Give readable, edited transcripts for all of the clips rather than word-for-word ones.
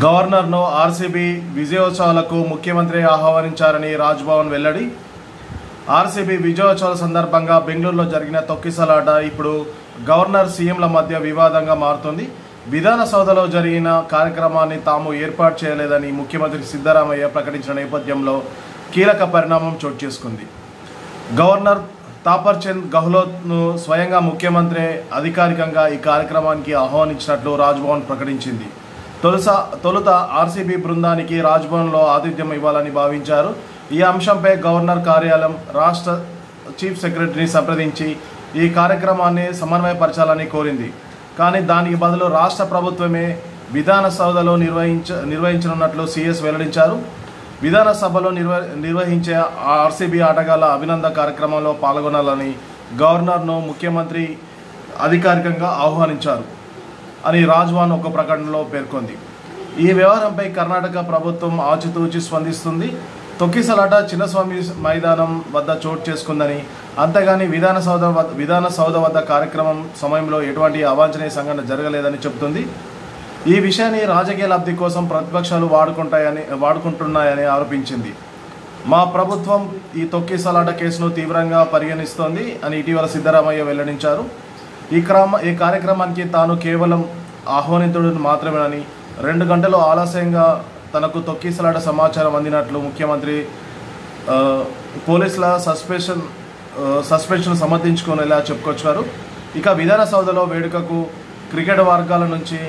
గవర్నర్ను RCB విజయోత్సవాలకు ముఖ్యమంత్రి ఆహ్వానించారని రాజ్భవన్ వెల్లడి. RCB విజయోత్సవాల సందర్భంగా బెంగళూరులో జరిగిన తొక్కిసలాట ఇప్పుడు గవర్నర్ సీఎంల మధ్య వివాదంగా మారుతుంది. విధాన సౌధలో జరిగిన కార్యక్రమాన్ని తాము ఏర్పాటు చేయలేదని ముఖ్యమంత్రి సిద్ధరామయ్య ప్రకటించిన నేపథ్యంలో కీలక పరిణామం చోటు చేసుకుంది. గవర్నర్ తాపర్చంద్ గెహ్లోట్ను స్వయంగా ముఖ్యమంత్రి అధికారికంగా ఈ కార్యక్రమానికి ఆహ్వానించినట్లు రాజ్భవన్ ప్రకటించింది. తొలుత ఆర్సీబీ బృందానికి రాజ్భవన్లో ఆతిథ్యం ఇవ్వాలని భావించారు. ఈ అంశంపై గవర్నర్ కార్యాలయం రాష్ట్ర చీఫ్ సెక్రటరీని సంప్రదించి ఈ కార్యక్రమాన్ని సమన్వయపరచాలని కోరింది. కానీ దానికి బదులు రాష్ట్ర ప్రభుత్వమే విధాన సౌధలో నిర్వహించనున్నట్లు సీఎస్ వెల్లడించారు. విధాన సభలో నిర్వహించే ఆర్సీబీ ఆటగాళ్ల అభినందన కార్యక్రమంలో పాల్గొనాలని గవర్నర్ను ముఖ్యమంత్రి అధికారికంగా ఆహ్వానించారు అని రాజ్భవన్ ఒక ప్రకటనలో పేర్కొంది. ఈ వ్యవహారంపై కర్ణాటక ప్రభుత్వం ఆచితూచి స్పందిస్తుంది. తొక్కిసలాట చిన్నస్వామి మైదానం వద్ద చోటు చేసుకుందని, అంతేగాని విధాన సౌధ వద్ద కార్యక్రమం సమయంలో ఎటువంటి అవాంఛనీయ సంఘటన జరగలేదని చెబుతుంది. ఈ విషయాన్ని రాజకీయ లబ్ధి కోసం ప్రతిపక్షాలు వాడుకుంటున్నాయని ఆరోపించింది. మా ప్రభుత్వం ఈ తొక్కిసలాట కేసును తీవ్రంగా పరిగణిస్తోంది అని ఇటీవల సిద్ధరామయ్య వెల్లడించారు. ఈ కార్యక్రమానికి తాను కేవలం ఆహ్వానితుడు మాత్రమేనని, 2 గంటలు ఆలస్యంగా తనకు తొక్కిసలాట సమాచారం అందినట్లు ముఖ్యమంత్రి పోలీసుల సస్పెన్షన్ సమర్థించుకునేలా చెప్పుకొచ్చారు. ఇక విధాన సౌధలో వేడుకకు క్రికెట్ వర్గాల నుంచి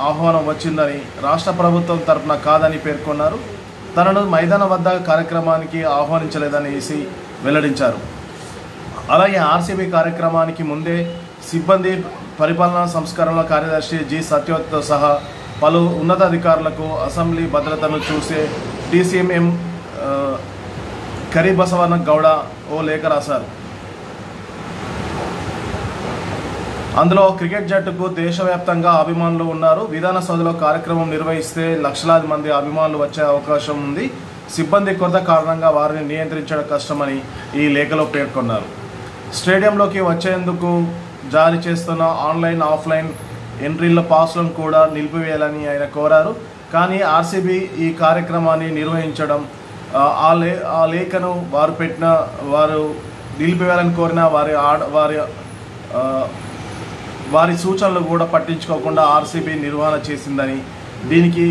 ఆహ్వానం వచ్చిందని, రాష్ట్ర ప్రభుత్వం తరపున కాదని పేర్కొన్నారు. తనను మైదానం వద్ద కార్యక్రమానికి ఆహ్వానించలేదని ఈసీ వెల్లడించారు. అలాగే ఆర్సీబీ కార్యక్రమానికి ముందే సిబ్బంది పరిపాలనా సంస్కరణల కార్యదర్శి జి సత్యవతితో సహా పలు ఉన్నతాధికారులకు అసెంబ్లీ భద్రతను చూసే డీసీఎం కరిబసవన గౌడ ఓ లేఖ రాశారు. అందులో క్రికెట్ జట్టుకు దేశవ్యాప్తంగా అభిమానులు ఉన్నారు. విధాన సౌధలో కార్యక్రమం నిర్వహిస్తే లక్షలాది మంది అభిమానులు వచ్చే అవకాశం ఉంది. సిబ్బంది కొరత కారణంగా వారిని నియంత్రించడం కష్టమని ఈ లేఖలో పేర్కొన్నారు. స్టేడియంలోకి వచ్చేందుకు జారీ చేస్తున్న ఆన్లైన్, ఆఫ్లైన్ ఎంట్రీల పాస్లను కూడా నిలిపివేయాలని ఆయన కోరారు. కానీ ఆర్సీబీ ఈ కార్యక్రమాన్ని నిర్వహించడం, ఆ లేఖను వారు నిలిపివేయాలని కోరిన వారి సూచనలు కూడా పట్టించుకోకుండా ఆర్సీబీ నిర్వహణ చేసిందని, దీనికి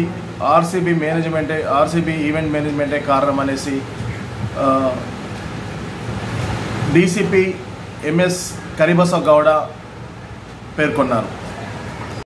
ఆర్సీబీ ఈవెంట్ మేనేజ్మెంటే కారణం అనేసి డీసీపీ ఎంఎస్ కరిబస గౌడ పేర్కొన్నారు.